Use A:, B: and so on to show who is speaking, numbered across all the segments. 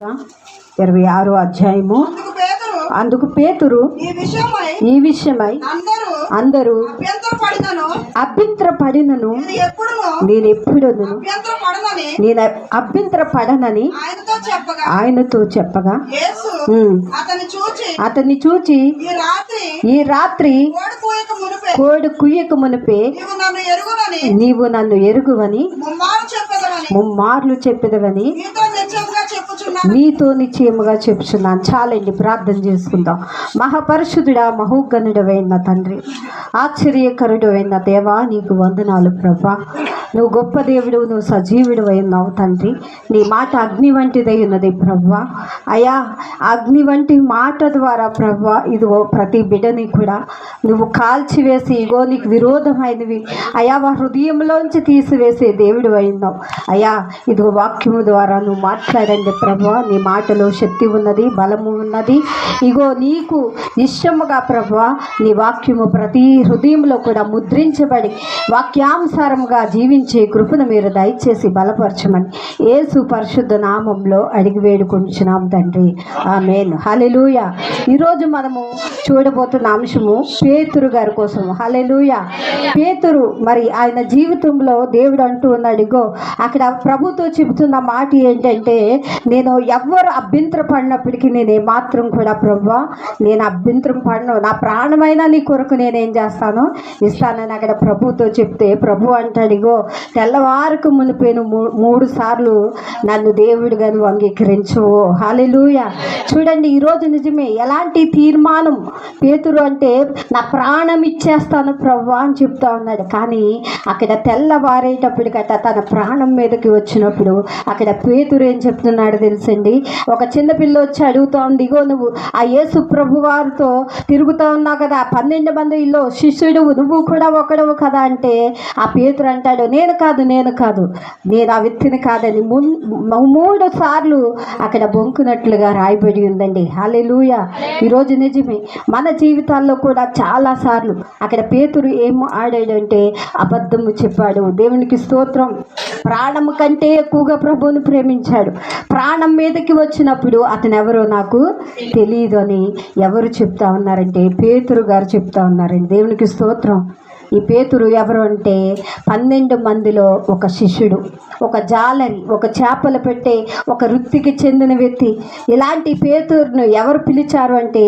A: 26వ అధ్యాయము. అందుకు పేతురు ఈ విషయమై అందరూ అభ్యంతరపడినను నేను ఎప్పుడును నేను అభ్యంతరపడనని ఆయనతో చెప్పగా అతన్ని చూచి ఈ రాత్రి కోడి కుయ్యక మునిపే నీవు నన్ను ఎరుగువని ముమ్మార్లు చెప్పెదవని నీతో నిశ్చయముగా చెప్పుచున్నాను. చాలండి, ప్రార్థన చేసుకుందాం. మహాపరిశుద్ధుడా, మహోగణుడవైన తండ్రి, ఆశ్చర్యకరుడు అయిన దేవా, నీకు వందనాలు ప్రభా. నువ్వు గొప్ప దేవుడు, నువ్వు సజీవుడు అయినావు తండ్రి. నీ మాట అగ్ని వంటిదై ఉన్నది ప్రభా. అయా, అగ్ని వంటి మాట ద్వారా ప్రభా ఇదిగో ప్రతి బిడ్డని కూడా నువ్వు కాల్చివేసి ఇగో నీకు విరోధమైనవి అయా వా హృదయంలోంచి తీసివేసే దేవుడు అయినావు అయా. ఇదిగో వాక్యము ద్వారా నువ్వు మాట్లాడండి ప్రభా. నీ మాటలో శక్తి ఉన్నది, బలము ఉన్నది. ఇగో నీకు ఇష్టముగా ప్రభా నీ వాక్యము ప్రతి హృదయంలో కూడా ముద్రించబడి వాక్యానుసారముగా జీవించే కృపను మీరు దయచేసి బలపరచమని యేసు పరిశుద్ధ నామంలో అడిగి వేడుకొంచున్నాం తండ్రి, ఆమేన్. హల్లెలూయా. ఈరోజు మనము చూడబోతున్న అంశము పేతురు గారి కోసం. హల్లెలూయా. పేతురు మరి ఆయన జీవితంలో దేవుడు అంటూ ఉన్నాడు, ఇగో అక్కడ ప్రభుతో చెబుతున్న మాట ఏంటంటే, నేను ఎవ్వరు అభ్యంతర పడినప్పటికీ నేను ఏమాత్రం కూడా ప్రభువా నేను అభ్యంతరం పడను, నా ప్రాణమైనా నీ కొరకు నేనేం చేస్తాను ఇస్తానని అక్కడ ప్రభుతో చెప్తే ప్రభు అంటాడు, ఇగో తెల్లవారుకు మునిపోయిన 3 సార్లు నన్ను దేవుడిగా నువ్వు అంగీకరించవు. హల్లెలూయా. చూడండి, ఈరోజు నిజమే ఎలాంటి తీర్మానం పేతురు అంటే నా ప్రాణం ఇచ్చేస్తాను ప్రభు అని చెప్తా ఉన్నాడు. కానీ అక్కడ తెల్లవారేటప్పటికట తన ప్రాణం మీదకి వచ్చినప్పుడు అక్కడ పేతురు ఏం చెప్తున్నాడు తెలుసండి. ఒక చిన్నపిల్ల వచ్చి అడుగుతా ఉంది, ఇగో నువ్వు ఆ యేసు ప్రభు వారితో తిరుగుతూ ఉన్నావు కదా, 12 మందిలో శిష్యుడు నువ్వు కూడా ఒకడవు కదా అంటే ఆ పేతురు అంటాడు, నేను కాదు నేను ఆ వ్యక్తిని కాదని 3 సార్లు అక్కడ బొంకునట్లుగా రాయబడి ఉందండి. హల్లెలూయా. ఈరోజు నిజమే మన జీవితాల్లో కూడా చాలా సార్లు అక్కడ పేతురు ఏం ఆడాడంటే అబద్ధము చెప్పాడు. దేవునికి స్తోత్రం. ప్రాణము కంటే ఎక్కువగా ప్రభువుని ప్రేమించాడు. ప్రాణం మీదకి వచ్చినప్పుడు అతను ఎవరో నాకు తెలియదు అని ఎవరు చెప్తా ఉన్నారంటే పేతురు గారు చెప్తా ఉన్నారండి. దేవునికి స్తోత్రం. ఈ పేతురు ఎవరు అంటే 12 మందిలో ఒక శిష్యుడు, ఒక జాలరి, ఒక చేపలు పెట్టే ఒక వృత్తికి చెందిన వ్యక్తి. ఇలాంటి పేతురును ఎవరు పిలిచారు అంటే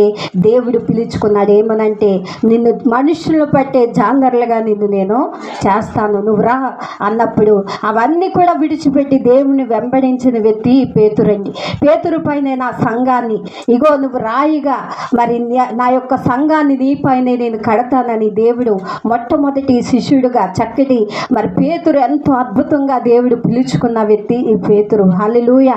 A: దేవుడు పిలుచుకున్నాడు. ఏమనంటే, నిన్ను మనుషులను పట్టే జాలర్లుగా నిన్ను నేను చేస్తాను, నువ్వు రా అన్నప్పుడు అవన్నీ కూడా విడిచిపెట్టి దేవుని వెంబడించిన వ్యక్తి పేతురండి. పేతురు పైన నా సంఘాన్ని ఇగో నువ్వు రాయిగా మరి నా యొక్క సంఘాన్ని నీ పైనే నేను కడతానని దేవుడు మొట్టమొదటి శిష్యుడుగా చక్కటి మరి పేతురు ఎంతో అద్భుతంగా దేవుడు పిలుచుకున్న వ్యక్తి ఈ పేతురు. హల్లెలూయా.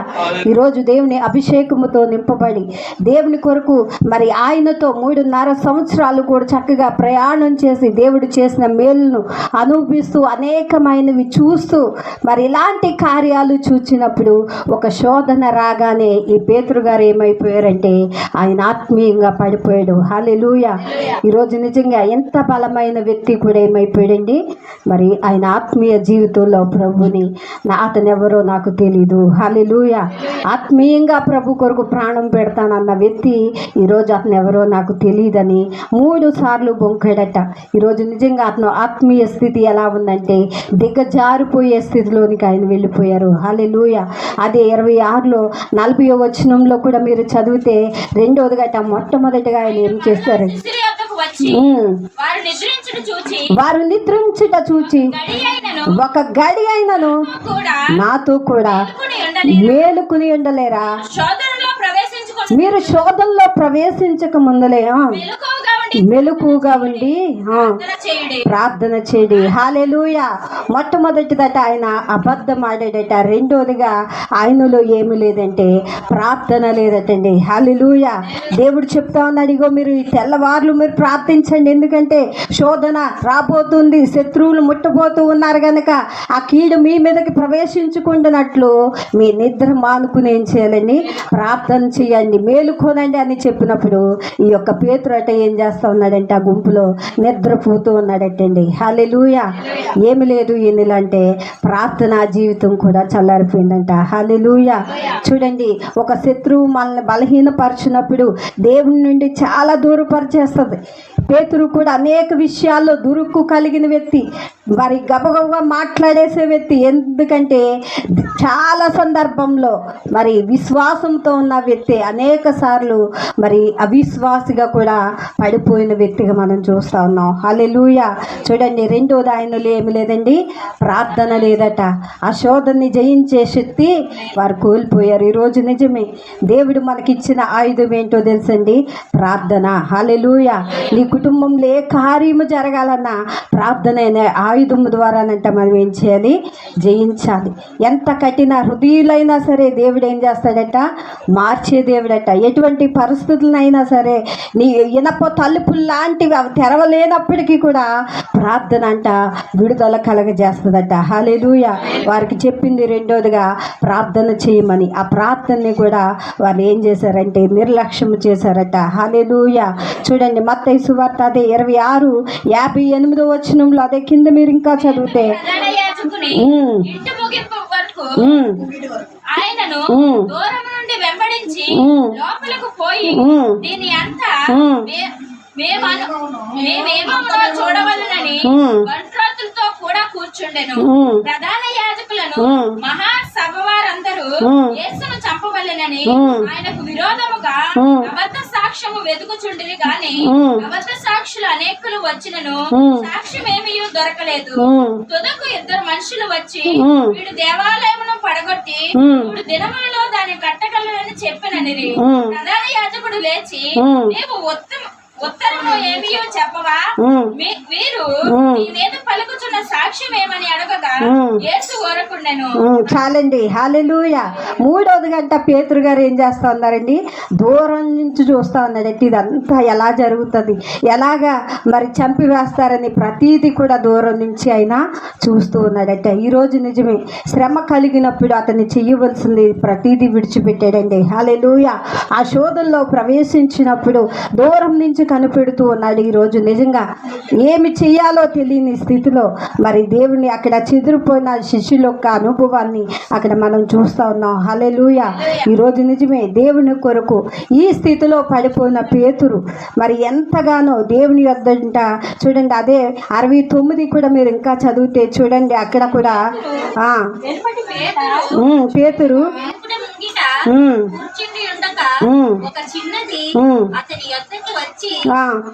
A: ఈరోజు దేవుని అభిషేకముతో నింపబడి దేవుని కొరకు మరి ఆయనతో 3.5 సంవత్సరాలు కూడా చక్కగా ప్రయాణం చేసి దేవుడు చేసిన మేలును అనుభవిస్తూ అనేకమైనవి చూస్తూ మరి ఇలాంటి కార్యాలు చూచినప్పుడు ఒక శోధన రాగానే ఈ పేతురు గారు ఏమైపోయారంటే ఆయన ఆత్మీయంగా పడిపోయాడు. హల్లెలూయా. ఈరోజు నిజంగా ఎంత బలమైన వ్యక్తి కూడా ఏమైపోయాడండి, మరి ఆయన ఆత్మీయ జీవితంలో ప్రభుని అతను ఎవరో నాకు తెలీదు. హల్లెలూయా. ఆత్మీయంగా ప్రభు కొరకు ప్రాణం పెడతానన్న వ్యక్తి ఈరోజు అతను ఎవరో నాకు తెలియదని 3 సార్లు బొంకాడట. ఈరోజు నిజంగా అతను ఆత్మీయ స్థితి ఎలా ఉందంటే దిగజారిపోయే స్థితిలోనికి ఆయన వెళ్ళిపోయారు. హల్లెలూయా. అదే 26లో 40వ వచనంలో కూడా మీరు చదివితే 2వది గట మొట్టమొదటిగా ఆయన ఏం చేస్తారు, వారు నిద్రించుట చూచి ఒక గడి అయినను నాతో కూడా మేలుకుని ఉండలేరా? మీరు శోధనలో ప్రవేశించక ముందలే మెలకుగా ఉండి ప్రార్థన చేయండి. హల్లెలూయా. మొట్టమొదటిదట ఆయన అబద్ధం ఆడాడట. 2వదిగా ఆయనలో ఏమి లేదంటే ప్రార్థన లేదటండి. హల్లెలూయా. దేవుడు చెప్తా ఉన్నాడు, ఇగో మీరు ఈ తెల్లవార్లు మీరు ప్రార్థించండి, ఎందుకంటే శోధన రాబోతుంది, శత్రువులు ముట్టబోతూ ఉన్నారు కనుక ఆ కీడు మీ మీదకి ప్రవేశించుకుంటున్నట్లు మీ నిద్ర మానుకుని ఏం చేయాలండి, ప్రార్థన చేయండి, మేలుకోనండి అని చెప్పినప్పుడు ఈ యొక్క పేతురు అట ఏం చేస్తాడు చేస్తా ఉన్నాడంటే ఆ గుంపులో నిద్రపోతూ ఉన్నాడటండి. హల్లెలూయా. ఏమి లేదు ఈయనలో అంటే ప్రార్థనా జీవితం కూడా చల్లారిపోయిందంట. హల్లెలూయా. చూడండి, ఒక శత్రువు మనల్ని బలహీనపరిచినప్పుడు దేవుని నుండి చాలా దూరపరిచేస్తుంది. పేతురు కూడా అనేక విషయాల్లో దురుక్కు కలిగిన వ్యక్తి, మరి గబగబగా మాట్లాడేసే వ్యక్తి. ఎందుకంటే చాలా సందర్భంలో మరి విశ్వాసంతో ఉన్న వ్యక్తి అనేక సార్లు మరి అవిశ్వాసిగా కూడా పడిపోయిన వ్యక్తిగా మనం చూస్తూ ఉన్నాం. హల్లెలూయా. చూడండి, రెండోది ఆయనలో ఏమి లేదండి, ప్రార్థన లేదట. ఆ శోధనని జయించే శక్తి వారు కోల్పోయారు. ఈరోజు నిజమే, దేవుడు మనకిచ్చిన ఆయుధం ఏంటో తెలుసండి, ప్రార్థన. హల్లెలూయా. నీ కుటుంబంలో ఏ కార్యము జరగాలన్నా ప్రార్థన అనే ఆయుధం ద్వారానంట మనం ఏం చేయాలి, జయించాలి. ఎంత కఠిన హృదయులైనా సరే దేవుడు ఏం చేస్తాడట, మార్చే దేవుడట. ఎటువంటి పరిస్థితులైనా సరే నీ ఇనప తలుపులు లాంటివి అవి తెరవలేనప్పటికీ కూడా ప్రార్థన అంట విడుదల కలగజేస్తుందట. హల్లెలూయా. వారికి చెప్పింది రెండోదిగా ప్రార్థన చేయమని. ఆ ప్రార్థనని కూడా వాళ్ళు ఏం చేశారంటే నిర్లక్ష్యం చేశారట. హల్లెలూయా. చూడండి, మత్తయి సువార్త అదే 26:58 వచనంలో, అదే కింద మీరు ఇంకా చదివితే,
B: ఆయనను దూరం నుండి వెంబడించి లోపలకు పోయి దీని అంతా మేమేమో చూడవలనని బంట్రాతులతో కూడా కూర్చుండెను. ప్రధాన యాజకులను మహాసభ వారందరూ యేసును చంపవలెనని ఆయనకు విరోధముగా అబద్ధ సాక్ష్యము వెతుకుచుండిరి గాని అబద్ధ సాక్షులు అనేకులు వచ్చినను సాక్ష్యం ఏమీ దొరకలేదు. తుదకు 2 మనుషులు వచ్చి వీడు దేవాలయమును పడగొట్టి 3 దినములలో దాన్ని కట్టగలరని చెప్పిననిరి. ప్రధాన యాజకుడు లేచి, నీవు ఉత్తరము ఏమియో చెప్పవా, వీరు నీ మీద పలుకుచున్న సాక్ష్యం ఏమని అడగగా యేసు ఊరకుండెను.
A: చాలండి. హల్లెలూయా. మూడోది గంట పేతురు గారు ఏం చేస్తా ఉన్నారండి, దూరం నుంచి చూస్తా ఉన్నాడంటే ఇదంతా ఎలా జరుగుతుంది, ఎలాగా మరి చంపివేస్తారని ప్రతీది కూడా దూరం నుంచి అయినా చూస్తూ ఉన్నాడట. ఈరోజు నిజమే, శ్రమ కలిగినప్పుడు అతన్ని చెయ్యవలసింది ప్రతీది విడిచిపెట్టాడండి. హల్లెలూయా. ఆ శోధనలో ప్రవేశించినప్పుడు దూరం నుంచి కనిపెడుతూ ఉన్నాడు. ఈరోజు నిజంగా ఏమి చెయ్యాలో తెలియని స్థితిలో మరి దేవుని అక్కడ చెదిరిపోయిన శిష్యుల యొక్క అనుభవాన్ని అక్కడ మనం చూస్తూ ఉన్నాం. హల్లెలూయా. ఈరోజు నిజమే, దేవుని కొరకు ఈ స్థితిలో పడిపోయిన పేతురు మరి ఎంతగానో దేవుని యొద్దంట. చూడండి, అదే 69 కూడా మీరు ఇంకా చదివితే చూడండి, అక్కడ కూడా పేతురు
B: ఒక చిన్నది అతని యొద్దకు వచ్చి,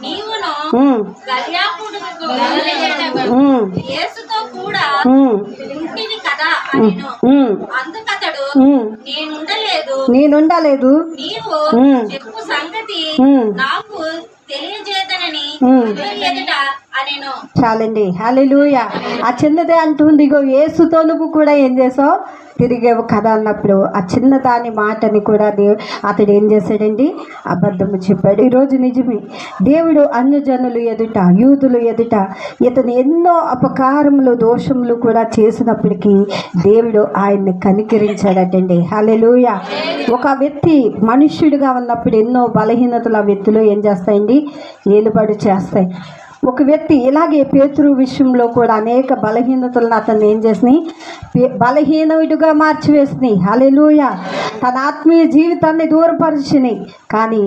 B: నీవును యేసుతో కూడా ఉంటివి కదా అనెను. అందుకతడు,
A: నేనుండలేదు,
B: నీవు చెప్పు సంగతి నాకు తెలియజేతనని ఎదుట అనెను.
A: చాలండి. హల్లెలూయా. ఆ చిన్నదే అంటుంది, ఇగో యేసుతో నువ్వు కూడా ఏం చేసావు, తిరిగేవు కదా అన్నప్పుడు ఆ చిన్నదాని మాటని కూడా అతడు ఏం చేశాడండి, అబద్ధము చెప్పాడు. ఈరోజు నిజమే, దేవుడు అన్యజనులు ఎదుట, యూదులు ఎదుట ఇతను ఎన్నో అపకారములు దోషములు కూడా చేసినప్పటికీ దేవుడు ఆయన్ని కనికరించాడటండి. హల్లెలూయా. ఒక వ్యక్తి మనుష్యుడిగా ఉన్నప్పుడు ఎన్నో బలహీనతలు ఆ వ్యక్తిలో ఏం చేస్తాయండి, ఏలుబడి చేస్తాయి. ఒక వ్యక్తి ఇలాగే పేతురు విషయంలో కూడా అనేక బలహీనతలను అతన్ని ఏం చేసినాయి, బలహీనుడిగా మార్చివేసినాయి. హల్లెలూయా. తన ఆత్మీయ జీవితాన్ని దూరపరిచినాయి. కానీ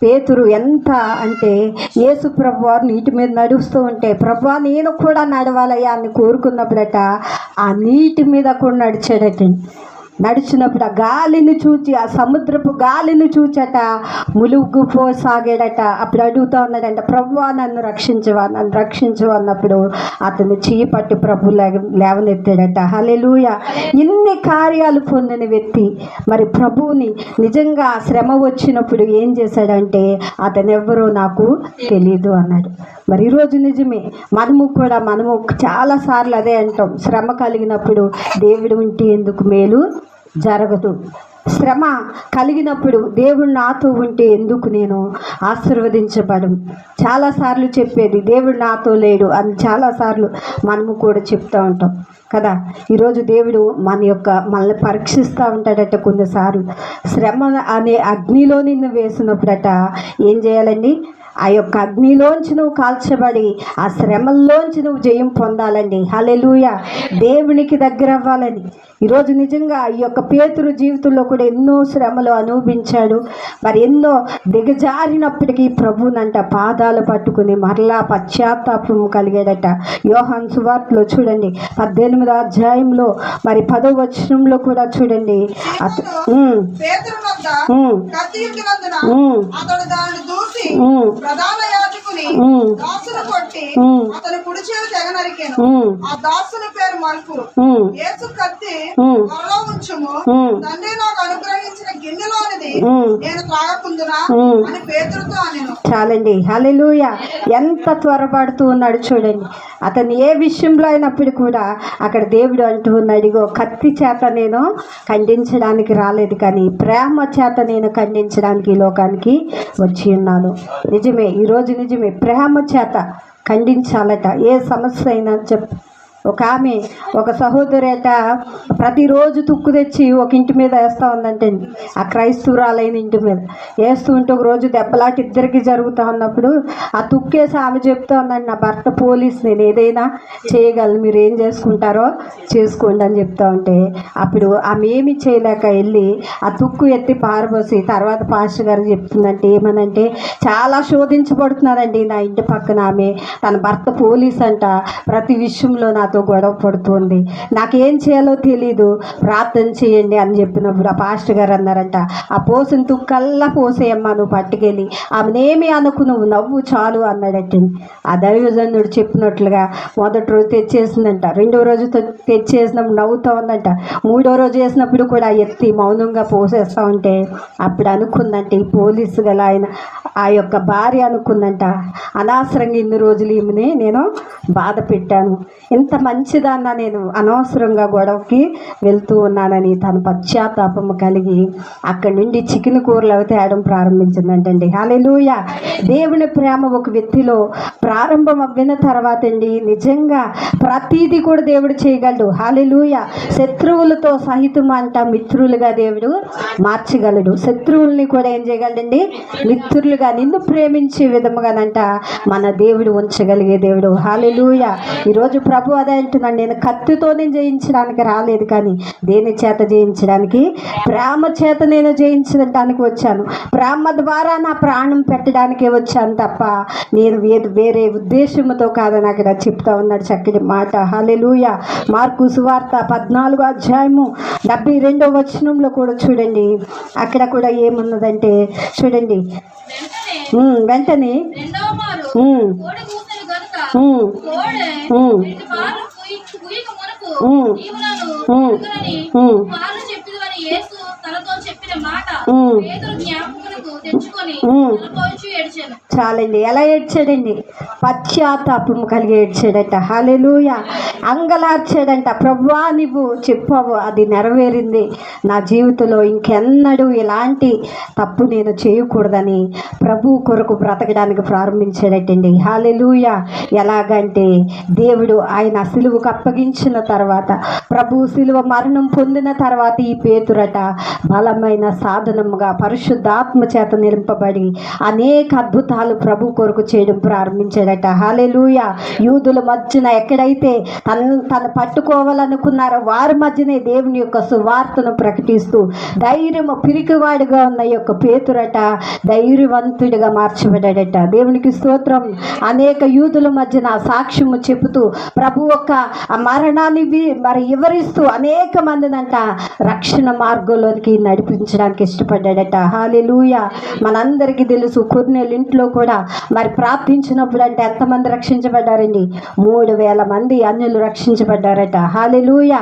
A: పేతురు ఎంత అంటే యేసు ప్రభువారు నీటి మీద నడుస్తూ ఉంటే, ప్రభువా నేను కూడా నడవాలయ్యా అని కోరుకున్నప్పుడట ఆ నీటి మీద కూడా నడిచాడటండి. నడిచినప్పుడు ఆ గాలిని చూచి, ఆ సముద్రపు గాలిని చూచట ములుగుపోసాగాడట. అప్పుడు అడుగుతూ ఉన్నాడంట, ప్రభువా నన్ను రక్షించవా, నన్ను రక్షించవా అన్నప్పుడు అతను చెయ్యి పట్టి ప్రభు లేవనెత్తాడట. హల్లెలూయా. ఇన్ని కార్యాలు పొందిన వ్యక్తి మరి ప్రభువుని నిజంగా శ్రమ వచ్చినప్పుడు ఏం చేశాడంటే, అతను ఎవరో నాకు తెలీదు అన్నాడు. మరి ఈరోజు నిజమే, మనము చాలాసార్లు అదే అంటాం, శ్రమ కలిగినప్పుడు దేవుడు ఉంటే ఎందుకు మేలు జరగదు, శ్రమ కలిగినప్పుడు దేవుడు నాతో ఉంటే ఎందుకు నేను ఆశీర్వదించబడను. చాలాసార్లు చెప్పేది దేవుడు నాతో లేడు అని చాలాసార్లు మనము కూడా చెప్తూ ఉంటాం కదా. ఈరోజు దేవుడు మనల్ని పరీక్షిస్తూ ఉంటాడట. కొన్నిసార్లు శ్రమ అనే అగ్నిలో నిన్ను వేసినప్పుడట ఏం చేయాలండి, ఆ యొక్క అగ్నిలోంచి నువ్వు కాల్చబడి ఆ శ్రమల్లోంచి నువ్వు జయం పొందాలండి. హల్లెలూయా. దేవునికి దగ్గర అవ్వాలని. ఈరోజు నిజంగా ఈ యొక్క పేతురు జీవితంలో కూడా ఎన్నో శ్రమలు అనుభవించాడు. మరి ఎన్నో దిగజారినప్పటికీ ప్రభునంట పాదాలు పట్టుకుని మరలా పశ్చాత్తాపం కలిగాడట. యోహాను సువార్తలో చూడండి 18వ అధ్యాయంలో మరి 10వ వచనంలో కూడా చూడండి.
C: అతడు దాన్ని దూసి ప్రధాన యాజకుని దాసును కొట్టి అతని కుడి చెవి తెగ నరికెను. ఆ దాసుని పేరు మల్కురు. యేసు కత్తి త్వరలో ఉంచుము, తండ్రి నాకు అనుగ్రహించిన గిన్నెలోనిది నేను త్రాగకుందునా అని పేతురుతో అనెను.
A: చాలండి. హల్లెలూయా. ఎంత త్వరపడుతూ ఉన్నాడు చూడండి. అతను ఏ విషయంలో అయినప్పుడు కూడా అక్కడ దేవుడు అంటూ ఉన్నాడు, ఇగో కత్తి చేత నేను ఖండించడానికి రాలేదు, కానీ ప్రేమ చేత నేను ఖండించడానికి ఈ లోకానికి వచ్చి ఉన్నాను. నిజమే, ఈరోజు నిజమే, ప్రేమ చేత ఖండించాలట ఏ సమస్య అయినా. ఒక సహోదరేట ప్రతిరోజు తుక్కు తెచ్చి ఒక ఇంటి మీద వేస్తూ ఉందంటండి. ఆ క్రైస్తవురాలైన ఇంటి మీద వేస్తూ ఉంటే ఒక రోజు దెబ్బలాట ఇద్దరికి జరుగుతూ ఉన్నప్పుడు ఆ తుక్కేసి ఆమె చెప్తూ ఉందండి, నా భర్త పోలీస్, నేను ఏదైనా చేయగలను, మీరు ఏం చేసుకుంటారో చేసుకోండి అని చెప్తా ఉంటే అప్పుడు ఆమె ఏమి చేయలేక వెళ్ళి ఆ తుక్కు ఎత్తి పారబోసి తర్వాత పాస్టర్ గారు చెప్తుందంటే ఏమనంటే, చాలా శోధించబడుతున్నారండి నా ఇంటి పక్కన ఆమె, తన భర్త పోలీస్ అంట, ప్రతి విషయంలో నాతో గొడవ పడుతుంది, నాకేం చేయాలో తెలీదు, ప్రార్థన చేయండి అని చెప్పినప్పుడు ఆ పాస్టర్ గారు అన్నారంట, ఆ పోసిన తుక్కల్లా పోసేయమ్మా, నువ్వు పట్టుకెళ్ళి ఆమెనేమి అనుకు, నువ్వు నవ్వు చాలు అన్నాడటండి. ఆ దైవజనుడు చెప్పినట్లుగా మొదటి రోజు తెచ్చేసిందంట, రెండో రోజు తెచ్చేసినప్పుడు నవ్వుతూ ఉందంట, మూడో రోజు వేసినప్పుడు కూడా ఎత్తి మౌనంగా పోసేస్తూ ఉంటే అప్పుడు అనుకుందంటే ఈ పోలీసు గల ఆయన ఆ యొక్క భార్య అనుకుందంట, అనవసరంగా ఇన్ని రోజులు ఈమెని నేను బాధ పెట్టాను, ఇంత మంచిదాన్న నేను అనవసరంగా గొడవకి వెళ్తూ ఉన్నానని తన పశ్చాత్తాపము కలిగి అక్కడి నుండి చికెన్ కూరలు అవి తేయడం ప్రారంభించిందంటండి. హల్లెలూయా. దేవుని ప్రేమ ఒక వ్యక్తిలో ప్రారంభం అవ్విన తర్వాత అండి నిజంగా ప్రతీది కూడా దేవుడు చేయగలడు. హల్లెలూయా. శత్రువులతో సహితం అంట మిత్రులుగా దేవుడు మార్చగలడు. శత్రువుల్ని కూడా ఏం చేయగలడండి, మిత్రులుగా, నిన్ను ప్రేమించే విధముగానంట మన దేవుడు ఉంచగలిగే దేవుడు. హల్లెలూయా. ఈరోజు ప్రభు అదే అంటున్నాడు, నేను కత్తితోనే జయించడానికి రాలేదు, కానీ దేని చేత జయించడానికి, ప్రేమ చేత నేను జయించడానికి వచ్చాను, ప్రేమ ద్వారా నా ప్రాణం పెట్టడానికే వచ్చాను తప్ప నేను వేరే ఉద్దేశంతో కాదని అక్కడ చెప్తా ఉన్నాడు. చక్కటి మాట. హల్లెలూయా. మార్కు సువార్త 14వ అధ్యాయము 72వ వచనంలో కూడా చూడండి, అక్కడ కూడా ఏమున్నదంటే చూడండి, వెంటనే చాలండి. ఎలా ఏడ్చాడండి, పశ్చాత్తాపం కలిగి ఏడ్చాడట. హల్లెలూయా. అంగలార్చాడంట, ప్రభువా నువ్వు చెప్పావు, అది నెరవేరింది, నా జీవితంలో ఇంకెన్నడూ ఇలాంటి తప్పు నేను చేయకూడదని ప్రభు కొరకు బ్రతకడానికి ప్రారంభించాడటండి. హల్లెలూయా. ఎలాగంటే దేవుడు ఆయన సిలువకు అప్పగించిన తర్వాత, ప్రభు సిలువ మరణం పొందిన తర్వాత ఈ పేతురట బలమైన సాధనముగా పరిశుద్ధాత్మ చేత నింపబడి అనేక అద్భుతాలు ప్రభు కొరకు చేయడం ప్రారంభించాడట. హల్లెలూయా. యూదుల మధ్యన ఎక్కడైతే తను పట్టుకోవాలనుకున్నారో వారి మధ్యనే దేవుని యొక్క సువార్తను ప్రకటిస్తూ ధైర్యము పిరికివాడిగా ఉన్న యొక్క పేతురట ధైర్యవంతుడిగా మార్చబడ్డాడట. దేవునికి స్తోత్రం. అనేక యూదుల మధ్యన సాక్ష్యము చెబుతూ ప్రభు యొక్క మరణాన్ని మరి వివరిస్తూ అనేక మందినంట రక్షణ మార్గంలోనికి నడిపించడానికి ఇష్టపడ్డాడట. హల్లెలూయా. మనందరికీ తెలుసు, కొర్నేలు ఇంట్లో కూడా మరి ప్రార్థించినప్పుడు అంటే ఎంతమంది రక్షించబడ్డారండి, 3000 మంది అన్యులు రక్షించబడ్డారట. హల్లెలూయా.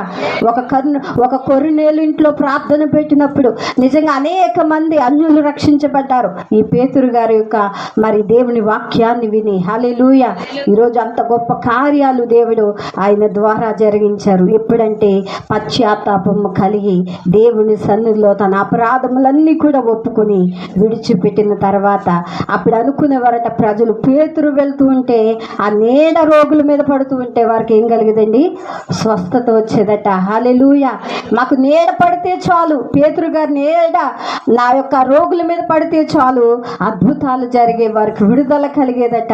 A: ఒక కొర్నేలు ఇంట్లో ప్రార్థన పెట్టినప్పుడు నిజంగా అనేక మంది అన్యులు రక్షించబడ్డారు ఈ పేతురు గారి యొక్క మరి దేవుని వాక్యాన్ని విని. హల్లెలూయా. ఈరోజు అంత గొప్ప కార్యాలు దేవుడు ఆయన ద్వారా జరిగించారు. ఎప్పుడంటే పశ్చాత్తాపము కలిగి దేవుని సన్నిధిలో తన అపరాధములన్నీ కూడా ఒప్పుకొని విడిచిపెట్టిన తర్వాత అప్పుడు పడుకునేవారట ప్రజలు. పేతురు వెళ్తూ ఉంటే ఆ నీడ రోగుల మీద పడుతూ ఉంటే వారికి ఏం కలిగేదండి? స్వస్థత వచ్చేదట. హల్లెలూయా. మాకు నీడ పడితే చాలు, పేతురు గారి నీడ నా యొక్క రోగుల మీద పడితే చాలు, అద్భుతాలు జరిగే, వారికి విడుదల కలిగేదట.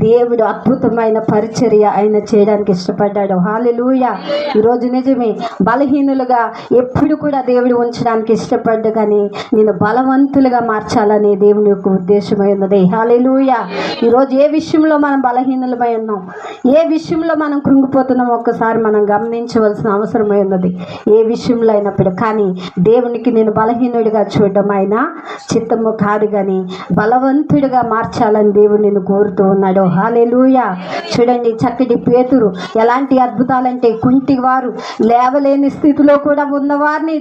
A: దేవుడు అద్భుతమైన పరిచర్య ఆయన చేయడానికి ఇష్టపడ్డాడు. హల్లెలూయా. ఈరోజు నిజమే, బలహీనులుగా ఎప్పుడు కూడా దేవుడు ఉంచడానికి ఇష్టపడ్డు, కానీ నేను బలవంతులుగా మార్చాలని దేవుని యొక్క ఉద్దేశమై ఉన్నది. హల్లెలూయా. ఈరోజు ఏ విషయంలో మనం బలహీనులమై ఉన్నాం, ఏ విషయంలో మనం కృంగిపోతున్నాం ఒక్కసారి మనం గమనించవలసిన అవసరమై ఉన్నది. ఏ విషయంలో అయినప్పుడు కానీ దేవునికి నేను బలహీనుడిగా చూడడం ఆయన చిత్తము కాదు, కానీ బలవంతుడిగా మార్చాలని దేవుడు నిన్ను కోరుతూ ఉన్నాడు. హల్లెలూయా. చూడండి, చక్కటి పేతురు ఎలాంటి అద్భుతాలంటే కుంటివారు, లేవలేని స్థితిలో కూడా ఉన్నవారిని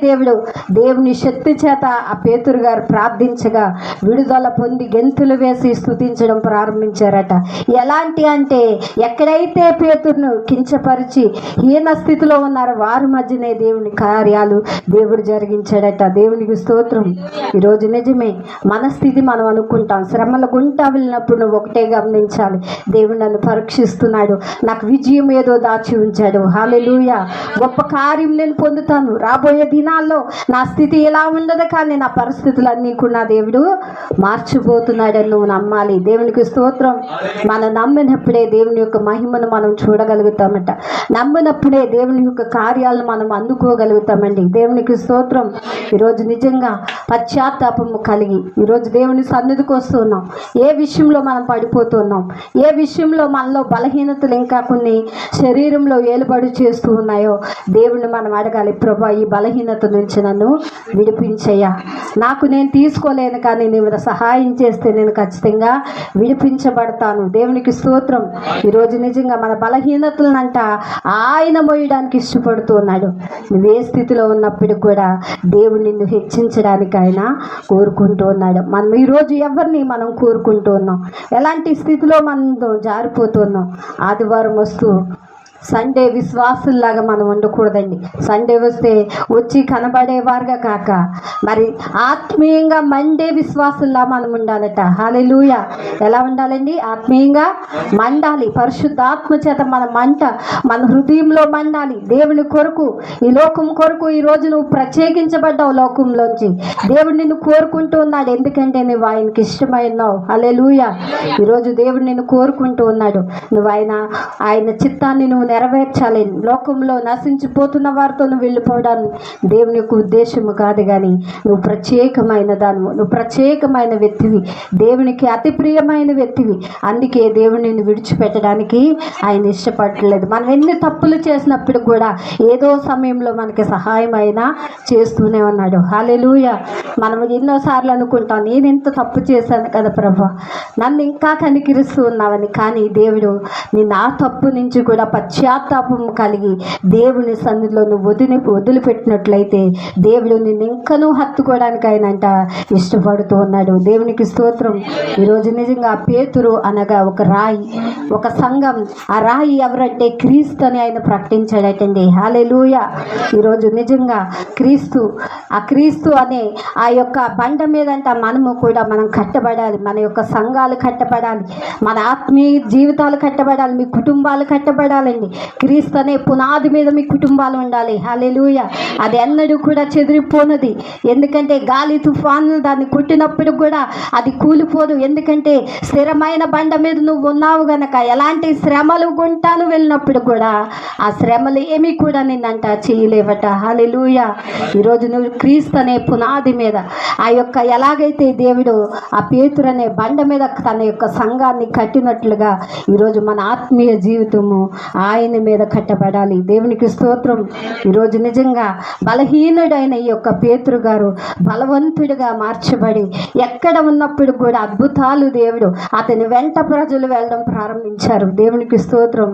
A: దేవుని శక్తి చేత ఆ పేతురు గారు ప్రార్థించగా విడుదల పొంది గెంతులు వేసి స్తుతించడం ప్రారంభించారట. ఎలాంటి అంటే ఎక్కడైతే పేతురును కించపరిచి హీన స్థితిలో ఉన్నారో వారి మధ్యనే దేవుని కార్యాలు దేవుడు జరిగించాడట. దేవునికి స్తోత్రం. ఈరోజు నిజమే, మన స్థితి మనం అనుకుంటాం, శ్రమల గుంటా వెళ్ళినప్పుడు నువ్వు ఒకటే గమనించాలి, దేవుడు నన్ను పరీక్షిస్తున్నాడు, నాకు విజయం ఏదో దాచి ఉంచాడు. హల్లెలూయా. గొప్ప కార్యం నేను పొందుతాను, రాబోయే దినాల్లో నా స్థితి ఎలా ఉండదు, కానీ నా పరిస్థితులన్నీ కూడా దేవుడు మార్చిపోతున్నాడని నువ్వు నమ్మాలి. దేవునికి స్తోత్రం. మనం నమ్మినప్పుడే దేవుని యొక్క మహిమను మనం చూడగలుగుతామట. నమ్మినప్పుడే దేవుని యొక్క కార్యాలను మనం అందుకోగలుగుతామండి. దేవునికి స్తోత్రం. ఈరోజు నిజంగా పశ్చాత్తాపము కలిగి ఈరోజు దేవుని సన్నిధికి వస్తున్నాం. ఏ విషయంలో మనం పడిపోతున్నాం, ఏ విషయంలో మనలో బలహీనతలు ఇంకా కొన్ని శరీరంలో ఏలుబడి చేస్తూ ఉన్నాయో దేవుని మనం అడగాలి, ప్రభా ఈ బలహీనత నుంచి నన్ను విడిపించయ్యా, నాకు నేను తీసుకోలేను, కానీ నీవు సహాయం చేస్తే నేను ఖచ్చితంగా విడిపించబడతాను. దేవునికి స్తోత్రం. ఈరోజు నిజంగా మన బలహీనతలనంట ఆయన మోయడానికి ఇష్టపడుతూ ఉన్నాడు. నువ్వే స్థితిలో ఉన్నప్పుడు కూడా దేవుడు నిన్ను హెచ్చించడానికి ఆయన కోరుకుంటూ ఉన్నాడు. మనం ఈరోజు ఎవరిని మనం కోరుకుంటూ ఉన్నాం, ఎలాంటి స్థితిలో మనం జారిపోతున్నాం. ఆదివారం వస్తూ సండే విశ్వాసుల్లాగా మనం ఉండకూడదండి. సండే వస్తే వచ్చి కనబడేవారుగా కాక మరి ఆత్మీయంగా మండే విశ్వాసుల్లా మనం ఉండాలట. హల్లెలూయా. ఎలా ఉండాలండి? ఆత్మీయంగా మండాలి. పరిశుద్ధాత్మ చేత మన మంట మన హృదయంలో మండాలి. దేవుని కొరకు, ఈ లోకం కొరకు ఈరోజు నువ్వు ప్రత్యేకించబడ్డావు. లోకంలోంచి దేవుడు నిన్ను కోరుకుంటూ ఉన్నాడు, ఎందుకంటే నువ్వు ఆయనకి ఇష్టమైనావు. హల్లెలూయా. ఈరోజు దేవుడు నిన్ను కోరుకుంటూ ఉన్నాడు, నువ్వు ఆయన చిత్తాన్ని నువ్వు నెరవేర్చాలి. లోకంలో నశించిపోతున్న వారితో నువ్వు వెళ్ళిపోవడానికి దేవుని యొక్క ఉద్దేశము కాదు, కానీ నువ్వు ప్రత్యేకమైన దానివు, నువ్వు ప్రత్యేకమైన వ్యక్తివి, దేవునికి అతి ప్రియమైన వ్యక్తివి. అందుకే దేవుడు నిన్ను విడిచిపెట్టడానికి ఆయన ఇష్టపడలేదు. మనం ఎన్ని తప్పులు చేసినప్పుడు కూడా ఏదో సమయంలో మనకి సహాయం అయినా చేస్తూనే ఉన్నాడు. హల్లెలూయా. మనం ఎన్నోసార్లు అనుకుంటాం, నేను ఇంత తప్పు చేశాను కదా ప్రభా, నన్ను ఇంకా కనికరిస్తూ ఉన్నావని, కానీ దేవుడు నిన్ను ఆ తప్పు నుంచి కూడా పశ్చాత్తాపం కలిగి దేవుని సన్నిధిలో నువ్వు వదిలిపెట్టినట్లయితే దేవుడు నిన్ను ఇంకనూ హత్తుకోవడానికి ఆయనంట ఇష్టపడుతూ ఉన్నాడు. దేవునికి స్తోత్రం. ఈరోజు నిజంగా పేతురు అనగా ఒక రాయి, ఒక సంఘం. ఆ రాయి ఎవరంటే క్రీస్తు అని ఆయన ప్రకటించాడటండి. హల్లెలూయా. ఈరోజు నిజంగా క్రీస్తు అనే ఆ యొక్క బండ మీదంట మనము కూడా మనం కట్టబడాలి. మన యొక్క సంఘాలు కట్టబడాలి, మన ఆత్మీయ జీవితాలు కట్టబడాలి, మీ కుటుంబాలు కట్టబడాలండి. క్రీస్తు అనే పునాది మీద మీ కుటుంబాలు ఉండాలి. హల్లెలూయా. అది ఎన్నడూ కూడా చెదిరిపోనది, ఎందుకంటే గాలి తుఫాను దాన్ని కొట్టినప్పుడు కూడా అది కూలిపోదు. ఎందుకంటే స్థిరమైన బండ మీద నువ్వు ఉన్నావు గనక ఎలాంటి శ్రమలు గుంటాను వెళ్ళినప్పుడు కూడా ఆ శ్రమలు ఏమీ కూడా నిన్నంట చేయలేవట. హల్లెలూయా. ఈరోజు నువ్వు క్రీస్తు అనే పునాది మీద ఆ యొక్క ఎలాగైతే దేవుడు ఆ పేతురు అనే బండ మీద తన యొక్క సంఘాన్ని కట్టినట్లుగా ఈరోజు మన ఆత్మీయ జీవితము ఆయన మీద కట్టబడాలి. దేవునికి స్తోత్రం. ఈరోజు నిజంగా బలహీనుడైన ఈ యొక్క పేతురు గారు బలవంతుడిగా మార్చబడి ఎక్కడ ఉన్నప్పుడు కూడా అద్భుతాలు దేవుడు అతని వెంట ప్రజలు వెళ్ళడం ప్రారంభించారు. దేవునికి స్తోత్రం.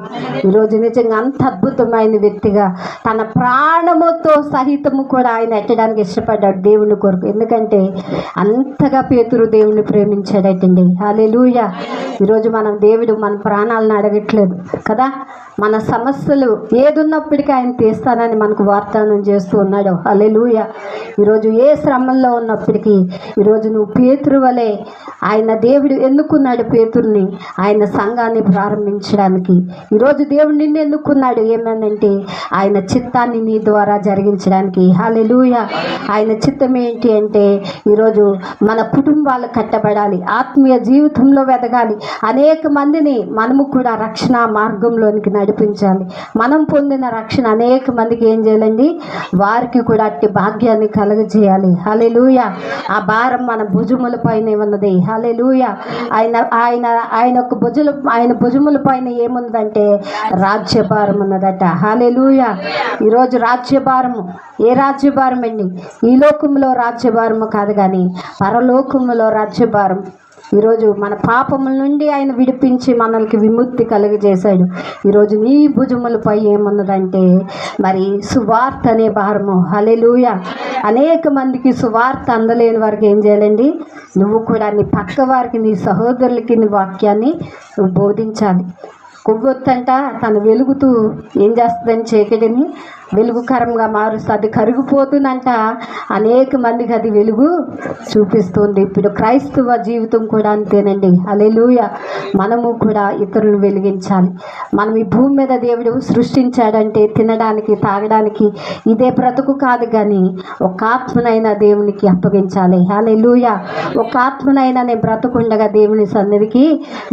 A: ఈరోజు నిజంగా అంత అద్భుతమైన వ్యక్తిగా తన ప్రాణముతో సహితము కూడా ఆయన ఎట్టడానికి ఇష్టపడ్డాడు దేవుని కొరకు. ఎందుకంటే అంతగా పేతురు దేవుని ప్రేమించాడటండి. హల్లెలూయా. ఈరోజు దేవుడు మన ప్రాణాలను అడగట్లేదు కదా, మన మన సమస్యలు ఏదున్నప్పటికీ ఆయన తీస్తానని మనకు వాగ్దానం చేస్తూ ఉన్నాడు. హల్లెలూయా. ఈరోజు ఏ శ్రమల్లో ఉన్నప్పటికీ ఈరోజు నువ్వు పేతురు వలె ఆయన దేవుడు ఎన్నుకున్నాడు పేతురుని ఆయన సంఘాన్ని ప్రారంభించడానికి. ఈరోజు దేవుడు నిన్ను ఎన్నుకున్నాడు ఏమనంటే ఆయన చిత్తాన్ని నీ ద్వారా జరిగించడానికి. హల్లెలూయా. ఆయన చిత్తం ఏంటి అంటే ఈరోజు మన కుటుంబాలు కట్టబడాలి, ఆత్మీయ జీవితంలో వెదగాలి, అనేక మందిని మనము కూడా రక్షణ మార్గంలోనికి నడిపించాలి. మనం పొందిన రక్షణ అనేక మందికి ఏం చేయాలండి, వారికి కూడా అట్టి భాగ్యాన్ని కలుగజేయాలి. హల్లెలూయా. ఆ భారం మన భుజముల పైన ఉన్నది. హల్లెలూయా. ఆయన భుజముల పైన ఏముందంటే రాజ్యభారం ఉన్నదట. హల్లెలూయా. ఈరోజు రాజ్యభారము ఏ రాజ్యభారం అండి? ఈ లోకంలో రాజ్యభారము కాదు కానీ పరలోకములో రాజ్యభారం. ఈరోజు మన పాపముల నుండి ఆయన విడిపించి మనల్కి విముక్తి కలుగజేశాడు. ఈరోజు నీ భుజములపై ఏమున్నదంటే మరి సువార్త అనే భారము. హల్లెలూయా. అనేక మందికి సువార్త అందలేని వారికి ఏం చేయాలండి, నువ్వు కూడా నీ పక్క వారికి, నీ సహోదరులకి నీ వాక్యాన్ని నువ్వు బోధించాలి. కొవ్వొత్తంట తను వెలుగుతూ ఏం చేస్తుందని చీకటిని వెలుగుకరంగా మారుస్తుంది. అది కరిగిపోతుందంట, అనేక మందికి అది వెలుగు చూపిస్తుంది. ఇప్పుడు క్రైస్తవ జీవితం కూడా అంతేనండి. హల్లెలూయా. మనము కూడా ఇతరులను వెలిగించాలి. మనం ఈ భూమి మీద దేవుడు సృష్టించాడంటే తినడానికి తాగడానికి ఇదే బ్రతుకు కాదు కానీ ఒక ఆత్మనైనా దేవునికి అప్పగించాలి. హల్లెలూయా. ఒక ఆత్మనైనా నేను బ్రతుకుండగా దేవుని సన్నిధికి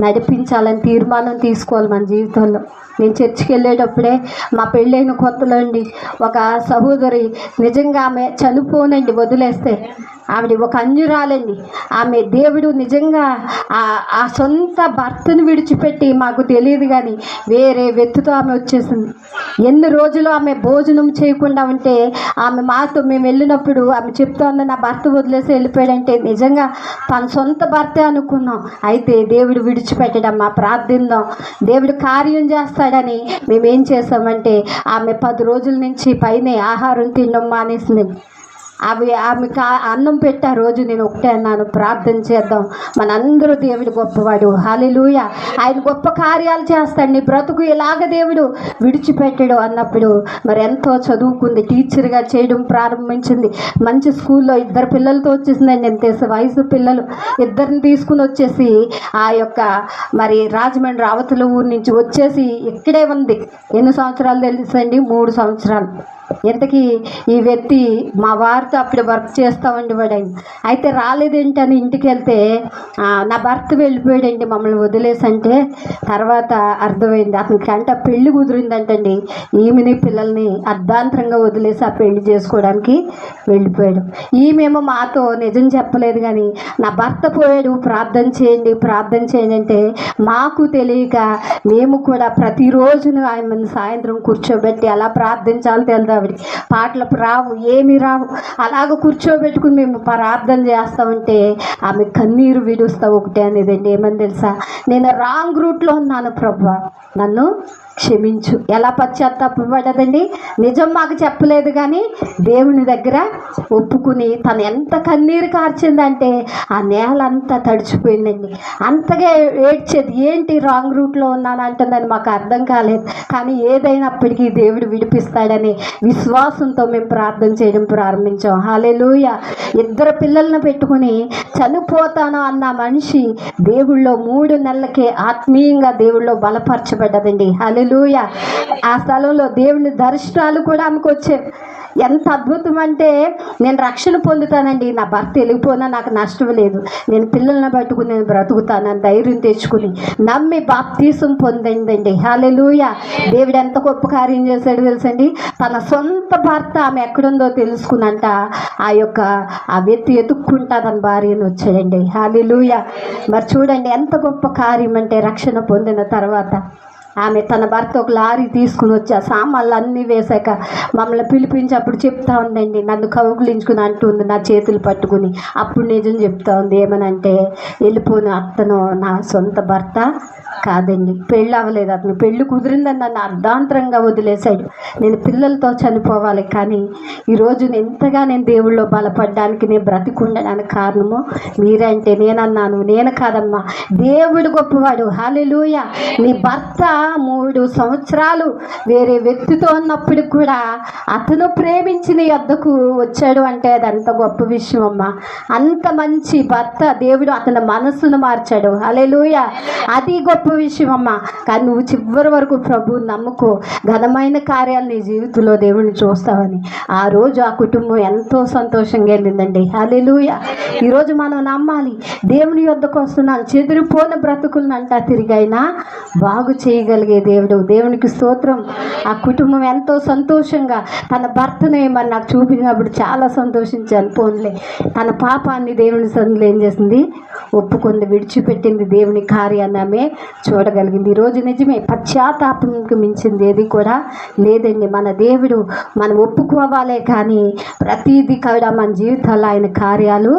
A: నడిపించాలని తీర్మానం తీసుకోవాలి మన జీవితంలో. నేను చర్చికి వెళ్ళేటప్పుడే మా పెళ్ళైన కొత్తలో అండి ఒక సహోదరి నిజంగా ఆమె చనిపోనండి వదిలేస్తే, ఆవిడ ఒక అన్యురాలండి. ఆమె దేవుడు నిజంగా ఆ సొంత భర్తను విడిచిపెట్టి మాకు తెలియదు కానీ వేరే వ్యక్తితో ఆమె వచ్చేసింది. ఎన్ని రోజులు ఆమె భోజనం చేయకుండా ఉంటే ఆమె మాతో మేము వెళ్ళినప్పుడు ఆమె చెప్తా ఉంది, నా భర్త వదిలేసి వెళ్ళిపోయాడంటే నిజంగా తన సొంత భర్తే అనుకున్నాం. అయితే దేవుడు విడిచిపెట్టడమ్మా, ప్రార్థిద్దాం, దేవుడు కార్యం చేస్తాడని మేమేం చేసామంటే ఆమె 10 రోజుల నుంచి పైనే ఆహారం తినడం మానేసింది. ఆమెకు అన్నం పెట్టే రోజు నేను ఒకటే అన్నాను, ప్రార్థన చేద్దాం, మనందరూ దేవుడు గొప్పవాడు. హల్లెలూయా. ఆయన గొప్ప కార్యాలు చేస్తాడు, నీ బ్రతుకు ఇలాగ దేవుడు విడిచిపెట్టాడు అన్నప్పుడు మరి ఎంతో చదువుకుంది, టీచర్గా చేయడం ప్రారంభించింది. మంచి స్కూల్లో 2 పిల్లలతో వచ్చేసిందండి. ఎంత వయసు పిల్లలు 2ని తీసుకుని వచ్చేసి ఆ యొక్క మరి రాజమండ్రి అవతల ఊరు నుంచి వచ్చేసి ఇక్కడే ఉంది. ఎన్ని సంవత్సరాలు తెలుసండి? 3 సంవత్సరాలు. ఇంతకీ ఈ వ్యక్తి మా వారితో అప్పుడు వర్క్ చేస్తామండి వాడు. అయితే రాలేదేంటని ఇంటికి వెళ్తే నా భర్త వెళ్ళిపోయాడండి మమ్మల్ని వదిలేసి అంటే తర్వాత అర్థమైంది అతనికి అంటే పెళ్లి కుదిరిందంటండి. ఈమెని పిల్లల్ని అర్ధాంతరంగా వదిలేసి ఆ పెళ్లి చేసుకోవడానికి వెళ్ళిపోయాడు. ఈమెమో మాతో నిజం చెప్పలేదు కానీ నా భర్త పోయాడు, ప్రార్థన చేయండి ప్రార్థన చేయండి అంటే మాకు తెలియక మేము కూడా ప్రతిరోజును ఆయన సాయంత్రం కూర్చోబెట్టి అలా ప్రార్థించాలి. తెలుదా పాటలు రావు, ఏమి రావు, అలాగ కూర్చోబెట్టుకుని మేము ప్రార్థన చేస్తూ ఉంటే ఆమె కన్నీరు విడుస్తా ఒకటే అనేదండి. ఏమని తెలుసా, నేను రాంగ్ రూట్లో ఉన్నాను ప్రభువా, నన్ను క్షమించు. ఎలా పశ్చాత్తాపపడ్డదండి? నిజం మాకు చెప్పలేదు కానీ దేవుని దగ్గర ఒప్పుకుని తను ఎంత కన్నీరు కార్చిందంటే ఆ నేల అంతా తడిచిపోయిందండి. అంతగా ఏడ్చేది. ఏంటి రాంగ్ రూట్లో ఉన్నాను అంటుందని మాకు అర్థం కాలేదు. కానీ ఏదైనప్పటికీ దేవుడు విడిపిస్తాడని విశ్వాసంతో మేము ప్రార్థన చేయడం ప్రారంభించాం. హల్లెలూయా. 2 పిల్లలను పెట్టుకుని చనిపోతాను అన్న మనిషి దేవుళ్ళో 3 నెలలకే ఆత్మీయంగా దేవుళ్ళో బలపరచబడ్డదండి. హల్లెలూయా. ఆ స్థలంలో దేవుని దర్శనాలు కూడా ఆమెకు వచ్చేవి. ఎంత అద్భుతం అంటే నేను రక్షణ పొందుతానండి, నా భర్త వెళ్ళిపోయినా నాకు నష్టం లేదు, నేను పిల్లల్ని పట్టుకుని నేను బ్రతుకుతానని ధైర్యం తెచ్చుకుని నమ్మి బాప్తీసం పొందిందండి. హల్లెలూయా. దేవుడు ఎంత గొప్ప కార్యం చేశాడు తెలుసండి. తన సొంత భర్త ఆమె ఎక్కడుందో తెలుసుకున్నంట ఆ వ్యక్తి ఎత్తుక్కుంటా తన భార్యను వచ్చాడండి. హల్లెలూయా. మరి చూడండి ఎంత గొప్ప కార్యం అంటే రక్షణ పొందిన తర్వాత ఆమె తన భర్త ఒక లారీ తీసుకుని వచ్చి ఆ సామాన్లు అన్నీ వేశాక మమ్మల్ని పిలిపించి అప్పుడు చెప్తా ఉందండి, నన్ను కౌగులించుకుని అంటుంది నా చేతులు పట్టుకుని. అప్పుడు నిజం చెప్తా ఉంది. ఏమనంటే వెళ్ళిపోయిన అతను నా సొంత భర్త కాదండి, పెళ్ళి అవ్వలేదు, అతను పెళ్ళి కుదిరిందని నన్ను అర్ధాంతరంగా వదిలేశాడు, నేను పిల్లలతో చనిపోవాలి. కానీ ఈరోజు ఎంతగా నేను దేవుళ్ళో బలపడడానికి నేను బ్రతికుండడానికి కారణము మీరంటే నేనన్నాను. నేను కాదమ్మా, దేవుడు గొప్పవాడు. హల్లెలూయా. నీ భర్త 3 సంవత్సరాలు వేరే వ్యక్తితో ఉన్నప్పుడు కూడా అతను ప్రేమించిన యొద్దకు వచ్చాడు అంటే అది అంత గొప్ప విషయం అమ్మా. అంత మంచి భర్త దేవుడు అతని మనస్సును మార్చాడు. హల్లెలూయా, అది గొప్ప విషయం అమ్మా. కానీ నువ్వు చివరి వరకు ప్రభువుని నమ్ముకో, ఘనమైన కార్యాలు నీ జీవితంలో దేవుడిని చూస్తావని. ఆ రోజు ఆ కుటుంబం ఎంతో సంతోషంగా వెళ్ళిందండి. హల్లెలూయా. ఈరోజు మనం నమ్మాలి, దేవుని యొద్దకు వస్తున్నాను, చెదిరిపోయిన బ్రతుకులను అంటా తిరిగైనా బాగు చేయగలిగే దేవుడు. దేవునికి స్తోత్రం. ఆ కుటుంబం ఎంతో సంతోషంగా తన భర్తను ఏమని నాకు చూపించినప్పుడు చాలా సంతోషించాను. పోన్లే, తన పాపాన్ని దేవుని సన్నిధిలో ఏం చేసింది, ఒప్పుకుంది, విడిచిపెట్టింది. దేవుని కార్యాన్ని ఆమె చూడగలిగింది. ఈరోజు నిజమే, పశ్చాత్తాపంకి మించింది ఏది కూడా లేదండి. మన దేవుడు మనం ఒప్పుకోవాలే కానీ ప్రతిదీ కూడా మన జీవితాల్లో ఆయన కార్యాలు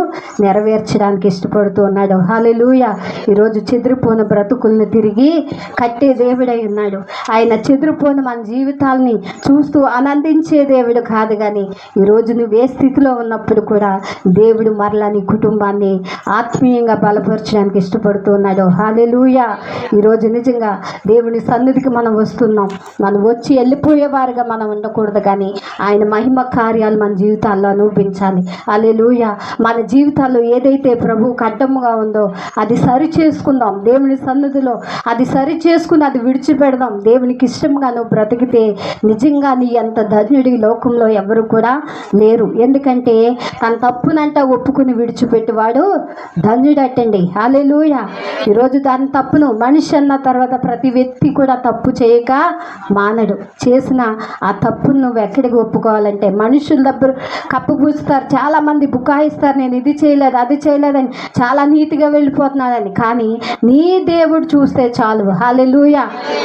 A: నెరవేర్చడానికి ఇష్టపడుతూ ఉన్నాడు. హల్లెలూయా. ఈరోజు చెదిరిపోయిన బ్రతుకులను తిరిగి కట్టే దేవుడై ఉన్నాడు. ఆయన చెదిరిపోయిన మన జీవితాలని చూస్తూ ఆనందించే దేవుడు కాదు, కానీ ఈరోజు నువ్వు ఏ స్థితిలో ఉన్నప్పుడు కూడా దేవుడు మరలా నీ కుటుంబాన్ని ఆత్మీయంగా బలపరచడానికి ఇష్టపడుతూ ఉన్నాడు. హల్లెలూయా. ఈరోజు నిజంగా దేవుని సన్నిధికి మనం వస్తున్నాం. మనం వచ్చి వెళ్ళిపోయేవారుగా మనం ఉండకూడదు, కానీ ఆయన మహిమ కార్యాలు మన జీవితాల్లో అనుభవించాలి. హల్లెలూయా. మన జీవితాల్లో ఏదైతే ప్రభువుకు అడ్డముగా ఉందో అది సరి చేసుకుందాం. దేవుని సన్నిధిలో అది సరి చేసుకుని అది విడిచిపెడదాం. దేవునికి ఇష్టంగా నువ్వు బ్రతికితే నిజంగా నీ అంత ధన్యుడి లోకంలో ఎవరు కూడా లేరు. ఎందుకంటే తన తప్పునంట ఒప్పుకుని విడిచిపెట్టేవాడు ధన్యుడటండి. హల్లెలూయా. ఈరోజు దాని తప్పును మనిషి అన్న తర్వాత ప్రతి వ్యక్తి కూడా తప్పు చేయక మానడు. చేసిన ఆ తప్పును నువ్వు ఎక్కడికి ఒప్పుకోవాలంటే మనుషుల దగ్గర కప్పుపూస్తారు, చాలామంది బుకాయిస్తారు, నేను ఇది చేయలేదు అది చేయలేదని, చాలా నీతిగా వెళ్ళిపోతున్నానని. కానీ నీ దేవుడు చూస్తే చాలు. హల్లెలూయా.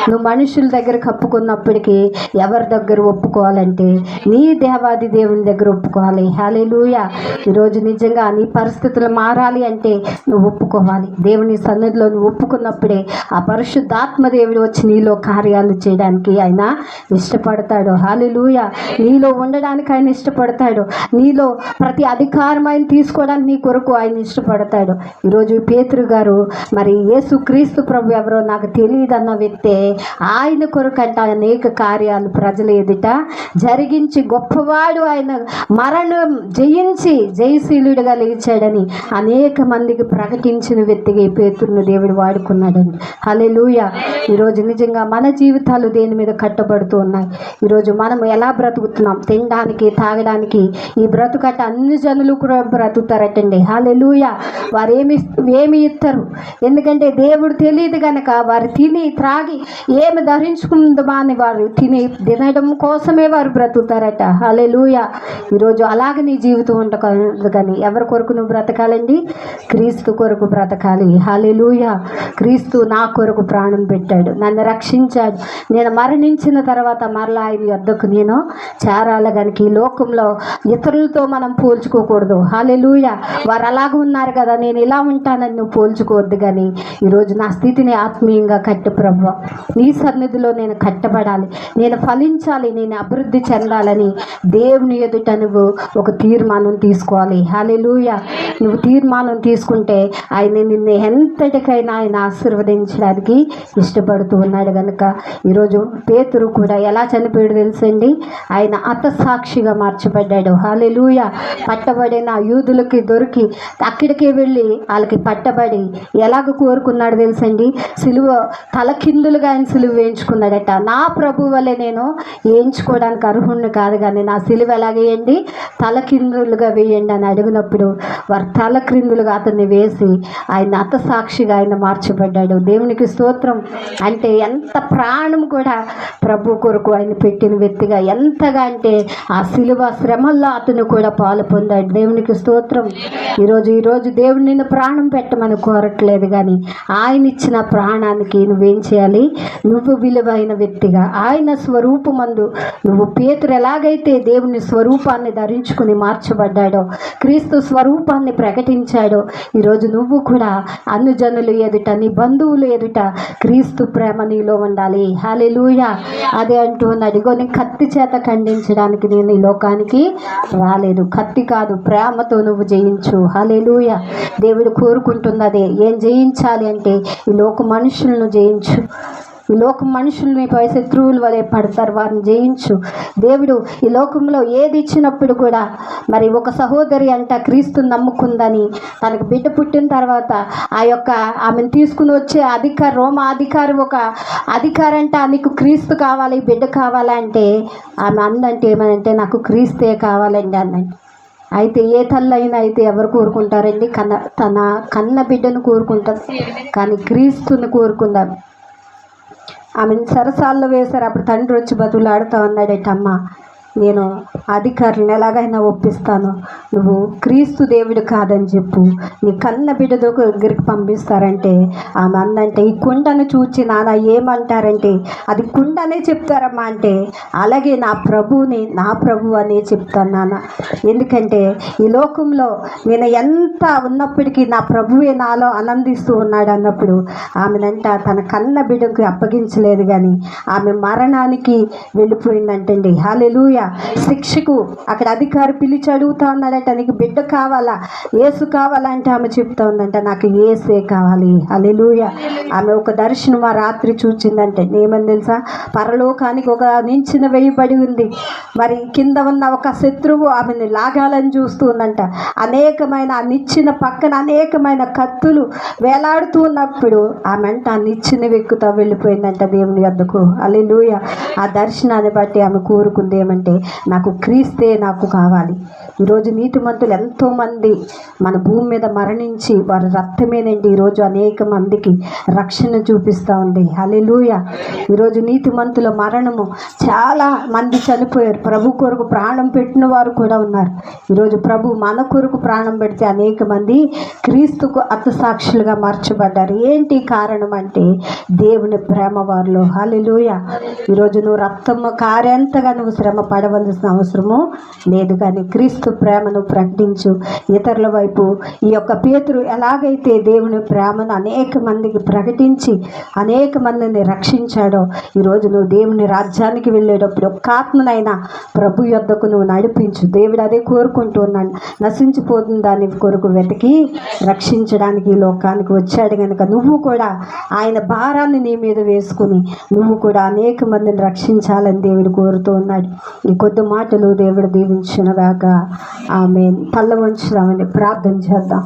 A: నువ్వు మనుషుల దగ్గర కప్పుకున్నప్పటికీ ఎవరి దగ్గర ఒప్పుకోవాలంటే నీ దేవాది దేవుని దగ్గర ఒప్పుకోవాలి. హల్లెలూయా. ఈరోజు నిజంగా నీ పరిస్థితులు మారాలి అంటే నువ్వు ఒప్పుకోవాలి. దేవుని సన్నిధిలో నువ్వు ఒప్పుకున్నప్పుడే ఆ పరిశుద్ధాత్మ దేవుడు వచ్చి నీలో కార్యాలు చేయడానికి ఆయన ఇష్టపడతాడు. హల్లెలూయా. నీలో ఉండడానికి ఆయన ఇష్టపడతాడు. నీలో ప్రతి అధికారం ఆయన తీసుకోవడానికి నీ కొరకు ఆయన ఇష్టపడతాడు. ఈరోజు పేతురు గారు మరి యేసుక్రీస్తు ప్రభు ఎవరో నాకు తెలియదన్న వ్యక్తే ఆయన కొరకంట అనేక కార్యాలు ప్రజల ఎదుట జరిగించి గొప్పవాడు, ఆయన మరణం జయించి జయశీలుడిగా లేచాడని అనేక మందికి ప్రకటించిన వ్యక్తిగా ఈ పేతురును దేవుడు వాడుకున్నాడండి. హల్లెలూయా. ఈరోజు నిజంగా మన జీవితాలు దేని మీద కట్టబడుతూ ఉన్నాయి. ఈరోజు మనం ఎలా బ్రతుకుతున్నాం, తినడానికి తాగడానికి ఈ బ్రతుకట అన్ని జనులు కూడా బ్రతుకుతారటండి. హల్లెలూయా. వారు ఏమి ఇస్తారు, ఎందుకంటే దేవుడు తెలియదు కనుక వారు తిని త్రాగి ఏమి ధరించుకుందామా అని వారు తినడం కోసమే వారు బ్రతుకుతారట. హల్లెలూయా. ఈరోజు అలాగే నీ జీవితం ఉండకూడదు, కానీ ఎవరి కొరకు నువ్వు బ్రతకాలండి, క్రీస్తు కొరకు బ్రతకాలి. హల్లెలూయా. క్రీస్తు నా కొరకు ప్రాణం పెట్టాడు, నన్ను రక్షించాడు. నేను మరణించిన తర్వాత మరలా ఆయన యొద్దకు నేను చేరాలి. కనుక ఈ లోకంలో ఇతరులతో మనం పోల్చుకోకూడదు. హల్లెలూయా. వారు అలాగ ఉన్నారు కదా, నేను ఇలా ఉంటానని నువ్వు పోల్చుకోవద్దు. కానీ ఈరోజు నా స్థితిని ఆత్మీయంగా కట్టు ప్రభువా, నీ సన్నిధిలో నేను కట్టబడాలి, నేను ఫలించాలి, నేను అభివృద్ధి చెందాలని దేవుని ఎదుట నువ్వు ఒక తీర్మానం తీసుకోవాలి. హల్లెలూయా. నువ్వు తీర్మానం తీసుకుంటే ఆయన నిన్ను ఎంతటికైనా ఆయన ఆశీర్వదించడానికి ఇష్టపడుతూ ఉన్నాడు. కనుక ఈరోజు పేతురు కూడా ఎలా చనిపోయాడు తెలుసండి, ఆయన హతసాక్షిగా మార్చబడ్డాడు. హల్లెలూయా. పట్టబడిన యూదులకి దొరికి అక్కడికి వెళ్ళి వాళ్ళకి పట్టబడి ఎలాగ కోరుకున్నాడు తెలుసండి, సిలువ తలకిందులుగా ఆయన సిలువ వేయించుకున్నాడట. నా ప్రభు వల్లే నేను వేయించుకోవడానికి అర్హుణ్ణి కాదు, కానీ నా సిలువ ఎలాగేయండి, తలకిందులుగా వేయండి అని అడిగినప్పుడు వారు తలక్రిందులుగా అతన్ని వేసి ఆయన హతసాక్షిగా ఆయన మార్చబడ్డాడు. దేవునికి స్తోత్రం. అంటే ఎంత ప్రాణం కూడా ప్రభు కొరకు ఆయన పెట్టిన వ్యక్తిగా, ఎంతగా అంటే ఆ సిలువ శ్రమల్లో అతను కూడా పాలు పొందాడు. దేవునికి స్తోత్రం. ఈరోజు దేవుడు నిన్ను ప్రాణం పెట్టమని కోరట్లేదు, కానీ ఆయన ఇచ్చిన ప్రాణానికి నువ్వేం చేయాలి, నువ్వు విలువైన వ్యక్తిగా ఆయన స్వరూపమందు నువ్వు పేతురు ఎలాగైతే దేవుని స్వరూపాన్ని ధరించుకుని మార్చబడ్డాడో, క్రీస్తు స్వరూపాన్ని ప్రకటించాడో, ఈరోజు నువ్వు కూడా అన్ని జనులు ఎదుట, నీ బంధువులు ఎదుట క్రీస్తు ప్రేమ నీలో ఉండాలి. హల్లెలూయా. అదే అంటూ ఉన్నాడు, ఇగో నీ కత్తి చేత ఖండించడానికి నేను ఈ లోకానికి రాలేదు, కత్తి కాదు ప్రేమతో నువ్వు జయించు. హల్లెలూయా. దేవుడు కోరుకుంటున్నదే, ఏం జయించాలి అంటే ఈ లోక మనుషులను జయించు. ఈ లోకం మనుషుల్ని శత్రువుల వలె పడతారు, వారిని జయించు. దేవుడు ఈ లోకంలో ఏది ఇచ్చినప్పుడు కూడా మరి ఒక సహోదరి అంట క్రీస్తు నమ్ముకుందని తనకు బిడ్డ పుట్టిన తర్వాత ఆ యొక్క ఆమెను తీసుకుని వచ్చే అధికారి, రోమా అధికారి ఒక అధికారి అంట, నీకు క్రీస్తు కావాలి, బిడ్డ కావాలంటే ఆమె అందంటే ఏమనంటే నాకు క్రీస్తే కావాలండి అన్నండి. అయితే ఏ తల్లైనా అయితే ఎవరు కోరుకుంటారండి? తన కన్న బిడ్డను కోరుకుంటారు, కానీ క్రీస్తుని కోరుకుందాం. ఆమెను సరసాల్లో వేశారు. అప్పుడు తండ్రి వచ్చి బతులాడుతూ ఉన్నాడట, అమ్మ నేను అధికారులను ఎలాగైనా ఒప్పిస్తాను, నువ్వు క్రీస్తు దేవుడు కాదని చెప్పు, నీ కన్న బిడ్డ దగ్గరికి పంపిస్తారంటే ఆమె అందంటే ఈ కుండను చూచి నాన్న ఏమంటారంటే అది కుండనే చెప్తారమ్మా అంటే అలాగే నా ప్రభువుని నా ప్రభు అనే చెప్తాను నాన్న. ఎందుకంటే ఈ లోకంలో నేను ఎంత ఉన్నప్పటికీ నా ప్రభువే నాలో ఆనందిస్తూ ఉన్నాడు అన్నప్పుడు ఆమెనంట తన కన్న బిడ్డకు అప్పగించలేదు, కానీ ఆమె మరణానికి వెళ్ళిపోయిందంటండి. హల్లెలూయా. శిక్షకు అక్కడ అధికారి పిలిచి అడుగుతా ఉన్నాడంట, నీకు బిడ్డ కావాలా, యేసు కావాలంటే ఆమె చెప్తా ఉందంట నాకు యేసే కావాలి. హల్లెలూయా. ఆమె ఒక దర్శనం ఆ రాత్రి చూచిందంటే ఏమని తెలుసా? పరలోకానికి ఒక నించిన వేయబడి ఉంది, మరి కింద ఉన్న ఒక శత్రువు ఆమెను లాగాలని చూస్తూ ఉందంట. అనేకమైన ఆ నిచ్చిన పక్కన అనేకమైన కత్తులు వేలాడుతూ ఉన్నప్పుడు ఆమె అంట ఆ నిచ్చిన వెక్కుతా వెళ్ళిపోయిందంట దేవుని వద్దకు. హల్లెలూయా. ఆ దర్శనాన్ని బట్టి ఆమె కోరుకుంది ఏమంటే నాకు క్రీస్తే నాకు కావాలి. ఈరోజు నీతిమంతులు ఎంతోమంది మన భూమి మీద మరణించి వారి రక్తమేనండి ఈరోజు అనేక మందికి రక్షణ చూపిస్తూ ఉంది. హల్లెలూయా. ఈరోజు నీతిమంతుల మరణము చాలా మంది చనిపోయారు, ప్రభు కొరకు ప్రాణం పెట్టిన వారు కూడా ఉన్నారు. ఈరోజు ప్రభు మన కొరకు ప్రాణం పెడితే అనేక మంది క్రీస్తుకు హతసాక్షులుగా మార్చబడ్డారు. ఏంటి కారణం అంటే దేవుని ప్రేమ వారిలో. హల్లెలూయా. ఈరోజు నువ్వు రక్తము కారేంతగా నువ్వు శ్రమ పడవలసిన అవసరము లేదు, కానీ క్రీస్తు ప్రేమను ప్రకటించు. ఇతరుల వైపు ఈ యొక్క పేతురు ఎలాగైతే దేవుని ప్రేమను అనేక మందికి ప్రకటించి అనేక మందిని రక్షించాడో ఈరోజు నువ్వు దేవుని రాజ్యానికి వెళ్ళేటప్పుడు ఒక్క ఆత్మనైనా ప్రభు యొద్దకు నువ్వు నడిపించు. దేవుడు అదే కోరుకుంటూ ఉన్నాడు. నశించిపోతున్న దాని కొరకు వెతికి రక్షించడానికి ఈ లోకానికి వచ్చాడు కనుక నువ్వు కూడా ఆయన భారాన్ని నీ మీద వేసుకుని నువ్వు కూడా అనేక మందిని రక్షించాలని దేవుడు కోరుతూ ఉన్నాడు. ఈ కొద్ది మాటలు దేవుడు దీవించునుగాక. ఆమేన్. తల్ల వంచుదామని ప్రార్థన చేద్దాం.